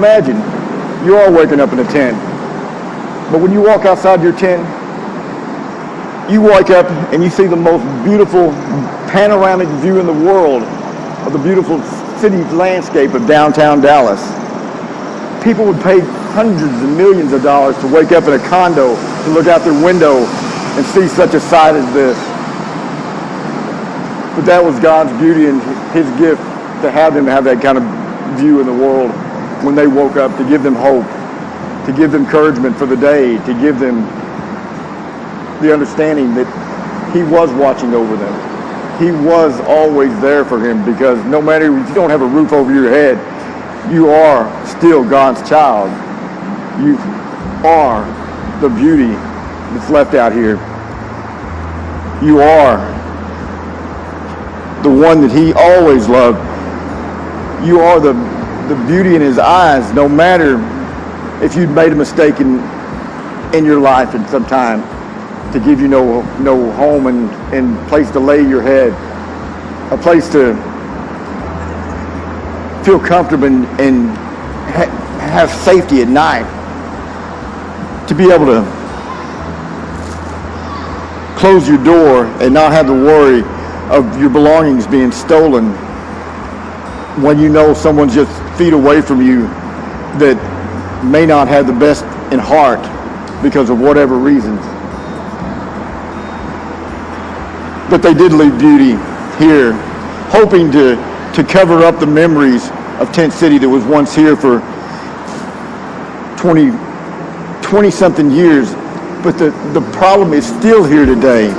Imagine, you are waking up in a tent, but when you walk outside your tent, you wake up and you see the most beautiful panoramic view in the world of the beautiful city landscape of downtown Dallas. People would pay hundreds of millions of dollars to wake up in a condo to look out their window and see such a sight as this. But that was God's beauty and his gift to have them have that kind of view in the world when they woke up, to give them hope, to give them encouragement for the day, to give them the understanding that he was watching over them. He was always there for him, because no matter if you don't have a roof over your head, you are still God's child. You are the beauty that's left out here. You are the one that he always loved. You are the beauty in his eyes, no matter if you'd made a mistake in your life at some time, to give you no home and place to lay your head, a place to feel comfortable and have safety at night, to be able to close your door and not have to worry of your belongings being stolen when you know someone's just feet away from you that may not have the best in heart because of whatever reasons. But they did leave beauty here, hoping to cover up the memories of Tent City that was once here for 20-something years. But the problem is still here today.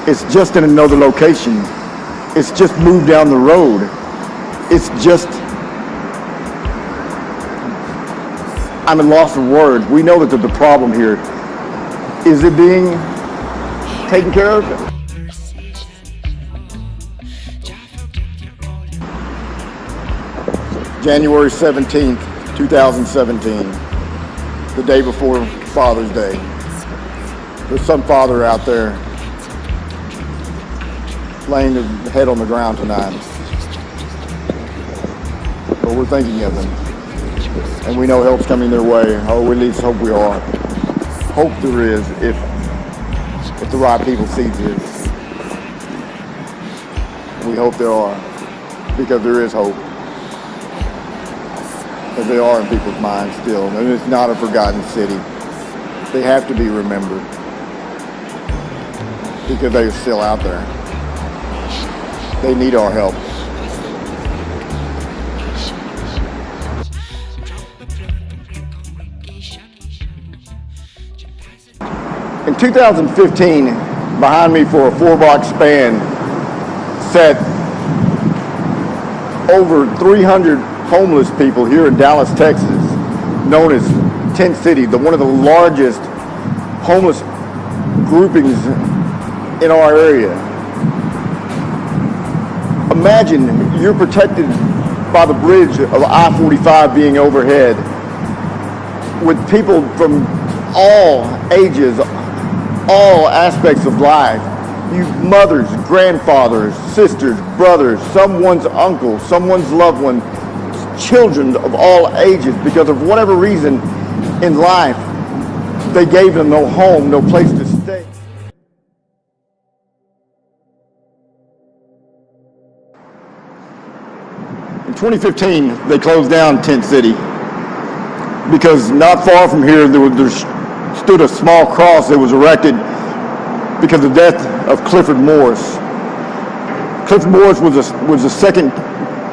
It's just in another location. It's just moved down the road. It's just, I'm at loss of words. We know that the problem here. Is it being taken care of? January 17th, 2017, the day before Father's Day. There's some father out there laying his head on the ground tonight. But we're thinking of them. And we know help's coming their way. Oh, at least hope we are. Hope there is if the right people see this. We hope there are, because there is hope. But they are in people's minds still. And it's not a forgotten city. They have to be remembered, because they are still out there. They need our help. In 2015, behind me for a 4-block span sat over 300 homeless people here in Dallas, Texas, known as Tent City, one of the largest homeless groupings in our area. Imagine you're protected by the bridge of I-45 being overhead, with people from all ages, all aspects of life. You mothers, grandfathers, sisters, brothers, someone's uncle, someone's loved one, children of all ages, because of whatever reason in life, they gave them no home, no place to stay. In 2015, they closed down Tent City because not far from here there stood a small cross that was erected because of the death of Clifford Morris. Clifford Morris was the second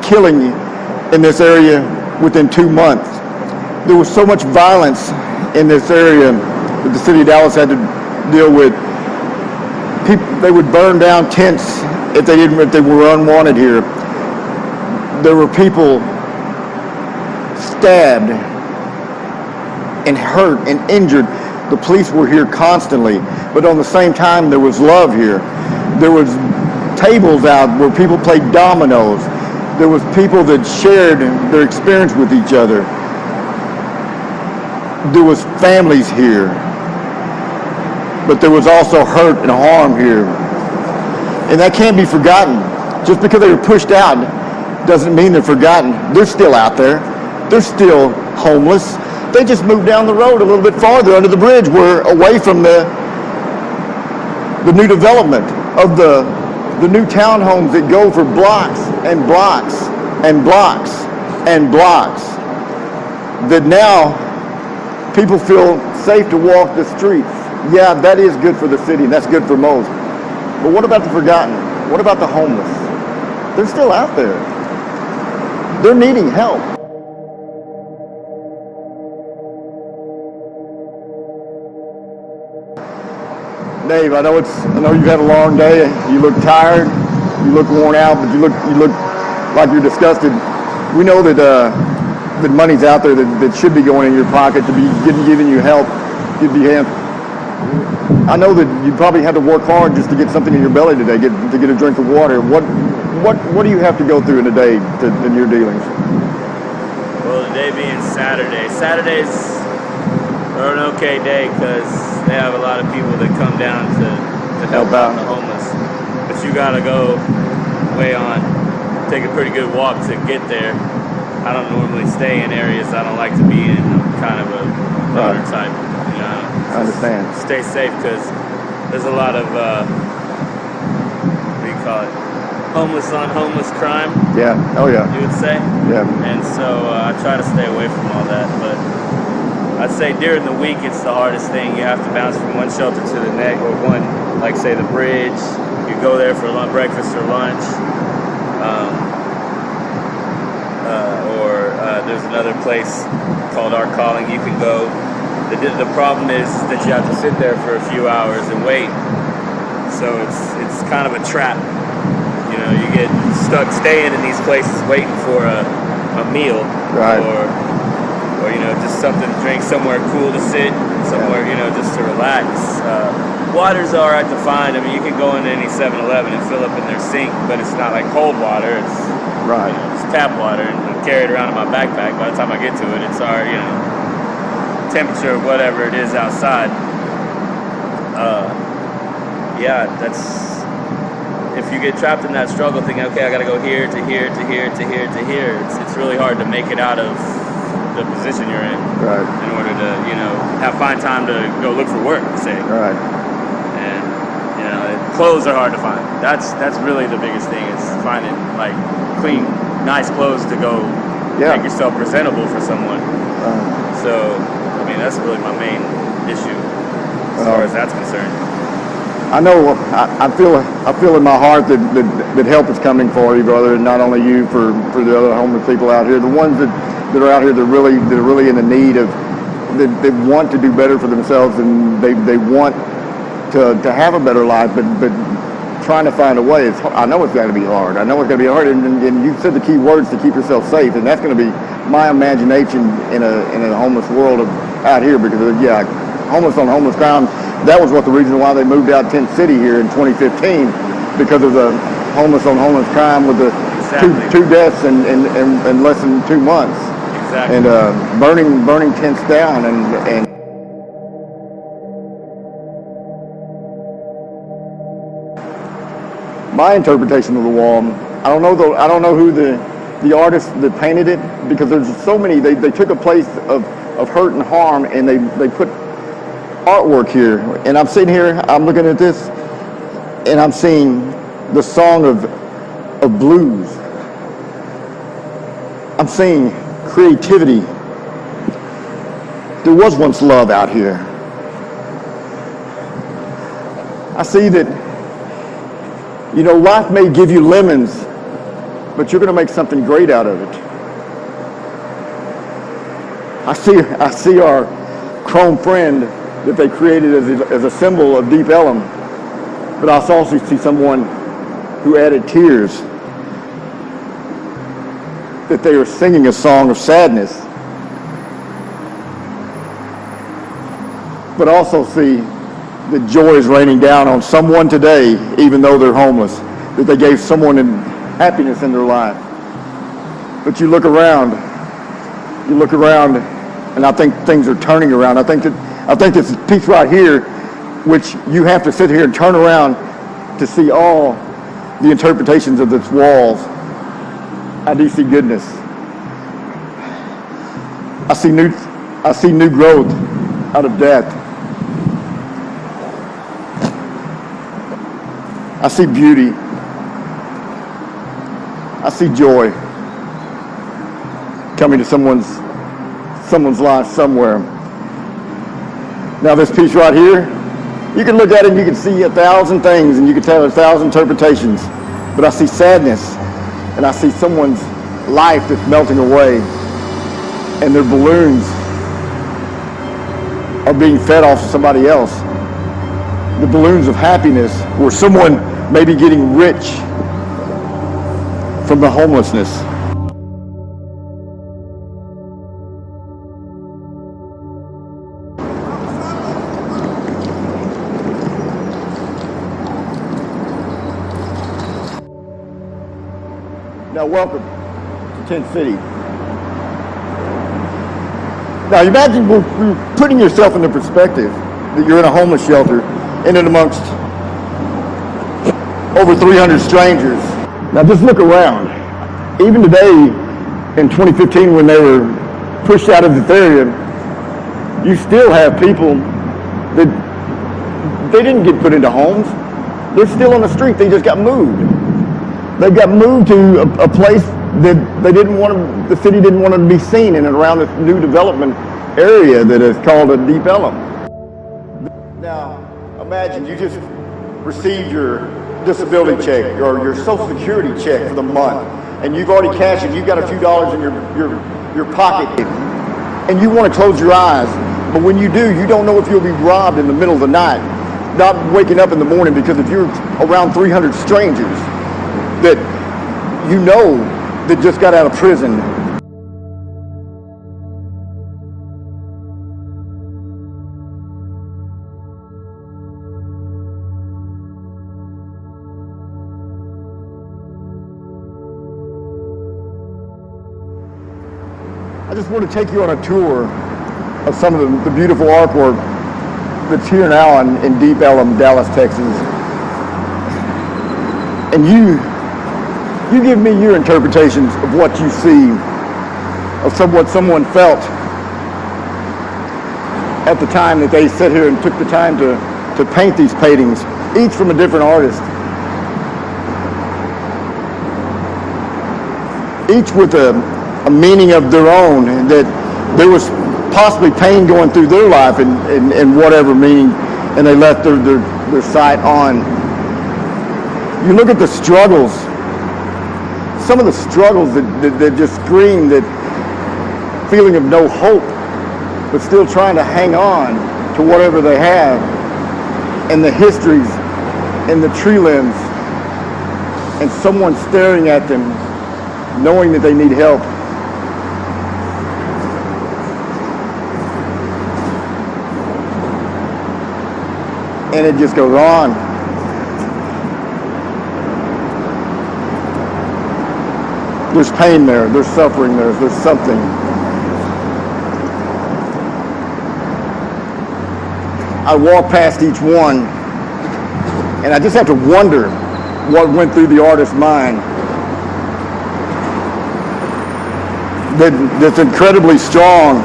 killing in this area within 2 months. There was so much violence in this area that the city of Dallas had to deal with. They would burn down tents if they were unwanted here. There were people stabbed and hurt and injured. The police were here constantly, but on the same time, there was love here. There was tables out where people played dominoes. There was people that shared their experience with each other. There was families here, but there was also hurt and harm here. And that can't be forgotten. Just because they were pushed out doesn't mean they're forgotten. They're still out there. They're still homeless. They just moved down the road a little bit farther under the bridge, where away from the new development of the new townhomes that go for blocks and blocks and blocks and blocks, that now people feel safe to walk the streets. Yeah, that is good for the city, and that's good for most. But what about the forgotten? What about the homeless? They're still out there. They're needing help. Dave, I know you've had a long day. You look tired. You look worn out, but you look like you're disgusted. We know that that money's out there that should be going in your pocket to be giving you help. I know that you probably had to work hard just to get something in your belly today, to get a drink of water. What do you have to go through in a day in your dealings? Well, the day being Saturday. Saturdays are an okay day because they have a lot of people that come down to help out the homeless. But you gotta go way on, take a pretty good walk to get there. I don't normally stay in areas I don't like to be in. I'm kind of a loner type, you know. I understand. Stay safe because there's a lot of what do you call it? Homeless on homeless crime. Yeah. Oh yeah. You would say. Yeah. And so I try to stay away from all that, but I'd say during the week it's the hardest thing. You have to bounce from one shelter to the next, or one, like say the bridge. You go there for breakfast or lunch. There's another place called Our Calling you can go. The problem is that you have to sit there for a few hours and wait. So it's kind of a trap. You know, you get stuck staying in these places waiting for a meal, right, or you know, just something to drink, somewhere cool to sit, somewhere, you know, just to relax. Water's all right to find. I mean, you can go into any 7-Eleven and fill up in their sink, but it's not like cold water. It's right. You know, it's tap water, and I carry it around in my backpack. By the time I get to it, it's already, you know, temperature, whatever it is outside. Yeah, that's. If you get trapped in that struggle, thinking, okay, I got to go here to here to here to here to here, it's really hard to make it out of the position you're in. Right. In order to, you know, find time to go look for work, say. Right. And you know, clothes are hard to find. That's really the biggest thing, is finding like clean, nice clothes to go make yourself presentable for someone. So, I mean, that's really my main issue as far as that's concerned. I know. I feel in my heart that help is coming for you, brother, and not only you, for the other homeless people out here, the ones that are out here that are really in the need of, they want to do better for themselves, and they want to have a better life, but trying to find a way. I know it's got to be hard. I know it's going to be hard, and you said the key words to keep yourself safe, and that's going to be my imagination in a homeless world out here, because homeless on homeless crime. That was the reason why they moved out Tent City here in 2015, because of the homeless on homeless crime with the two deaths in less than 2 months. Exactly. And burning tents down and my interpretation of the wall. I don't know who the artist that painted it, because there's so many. They took a place of hurt and harm, and they put artwork here. And I'm sitting here, I'm looking at this, and I'm seeing the song of blues. I'm seeing creativity. There was once love out here. I see that, you know, life may give you lemons, but you're going to make something great out of it. I see our chrome friend that they created as a symbol of Deep Ellum, but I also see someone who added tears, that they are singing a song of sadness, but also see that joy is raining down on someone today, even though they're homeless, that they gave someone happiness in their life. But you look around, and I think things are turning around. I think this piece right here, which you have to sit here and turn around to see all the interpretations of this walls. I do see goodness. I see new growth out of death. I see beauty. I see joy coming to someone's life somewhere. Now this piece right here, you can look at it and you can see 1,000 things and you can tell 1,000 interpretations. But I see sadness and I see someone's life that's melting away and their balloons are being fed off to somebody else. The balloons of happiness where someone may be getting rich from the homelessness. Now welcome to Tent City. Now imagine we're putting yourself in the perspective that you're in a homeless shelter in and amongst over 300 strangers. Now just look around. Even today in 2015 when they were pushed out of this area, you still have people that they didn't get put into homes. They're still on the street, they just got moved. They got moved to a place that the city didn't want them to be seen in and around this new development area that is called a Deep Ellum. Now, imagine you just received your disability check or your Social Security check for the month, and you've already cashed it. You've got a few dollars in your pocket, and you want to close your eyes. But when you do, you don't know if you'll be robbed in the middle of the night, not waking up in the morning, because if you're around 300 strangers that you know that just got out of prison. I just want to take you on a tour of some of the beautiful artwork that's here now in Deep Ellum, Dallas, Texas. And you give me your interpretations of what you see, of what someone felt at the time that they sat here and took the time to paint these paintings, each from a different artist. Each with a meaning of their own, and that there was possibly pain going through their life in whatever meaning, and they left their sight on. You look at the struggles, some of the struggles that just scream that feeling of no hope, but still trying to hang on to whatever they have, and the histories and the tree limbs, and someone staring at them, knowing that they need help. And it just goes on. There's pain there, there's suffering there, there's something. I walk past each one, and I just have to wonder what went through the artist's mind. That's incredibly strong,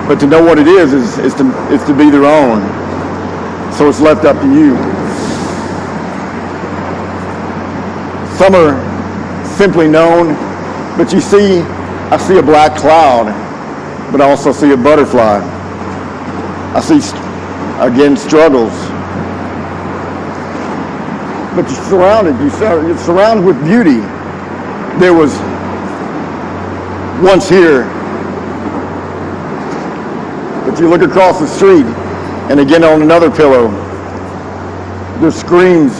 but to know what it is to be their own. So it's left up to you. Some are simply known, but you see, I see a black cloud, but I also see a butterfly. I see, again, struggles. But you're surrounded with beauty. There was once here, but you look across the street, and again on another pillow, there's screams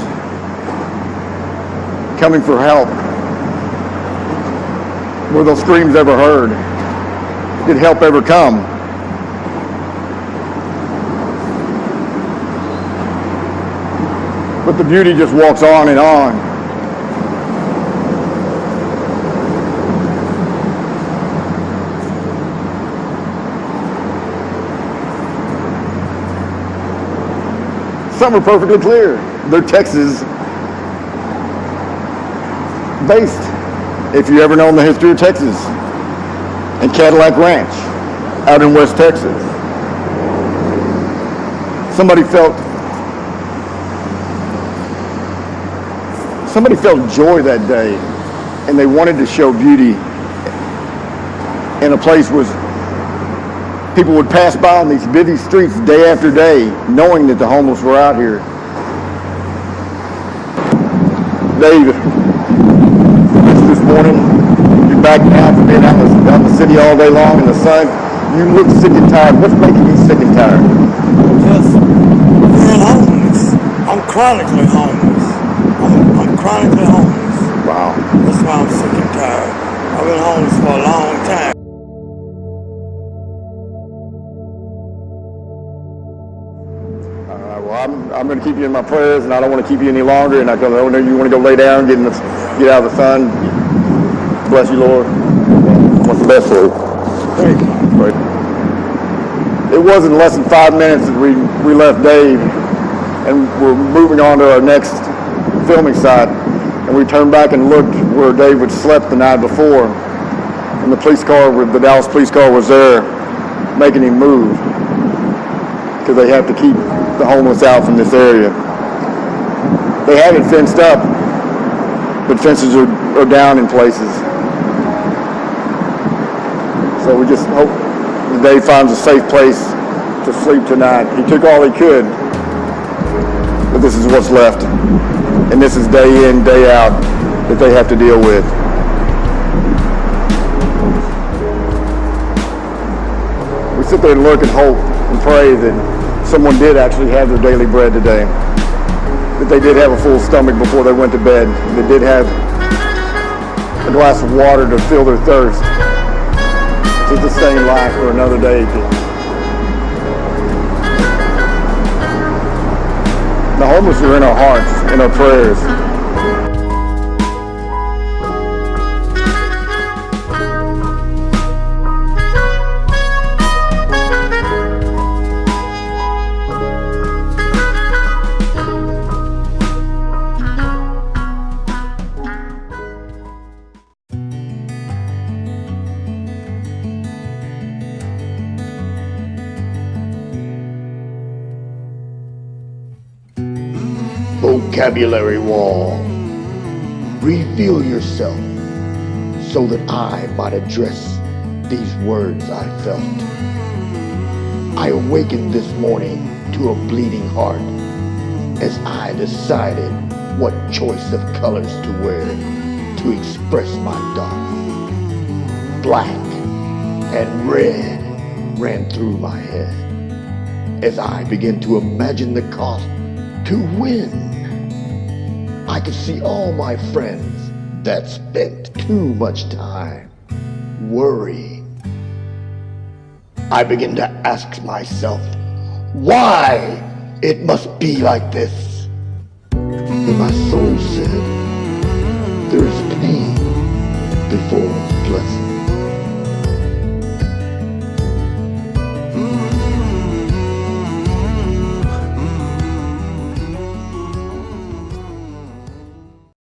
coming for help. Were those screams ever heard? Did help ever come? But the beauty just walks on and on. Some are perfectly clear. They're Texas based. If you ever known the history of Texas and Cadillac Ranch, out in West Texas. Somebody felt joy that day, and they wanted to show beauty in a place where people would pass by on these busy streets day after day, knowing that the homeless were out here. Dave, this morning, you're back now from being out in the city all day long in the sun. You look sick and tired. What's making you sick and tired? Just being homeless. I'm chronically homeless. I'm chronically homeless. Wow. That's why I'm sick and tired. I've been homeless for a long time. Well, I'm going to keep you in my prayers, and I don't want to keep you any longer. And I know you want to go lay down, get out of the sun. Bless you, Lord. What's the best for you? Thank you. Right. It wasn't less than 5 minutes that we left Dave, and we're moving on to our next filming site. And we turned back and looked where Dave had slept the night before, and the Dallas police car was there, making him move because they have to keep the homeless out from this area. They have it fenced up, but fences are down in places. So we just hope that Dave finds a safe place to sleep tonight. He took all he could, but this is what's left. And this is day in, day out that they have to deal with. We sit there and look and hope and pray that someone did actually have their daily bread today, that they did have a full stomach before they went to bed, that did have a glass of water to fill their thirst, to sustain life for another day. The homeless are in our hearts, in our prayers. Vocabulary wall. Reveal yourself so that I might address these words I felt. I awakened this morning to a bleeding heart as I decided what choice of colors to wear to express my dark. Black and red ran through my head as I began to imagine the cost to win. I could see all my friends that spent too much time worrying. I began to ask myself why it must be like this. And my soul said, there is pain before blessing.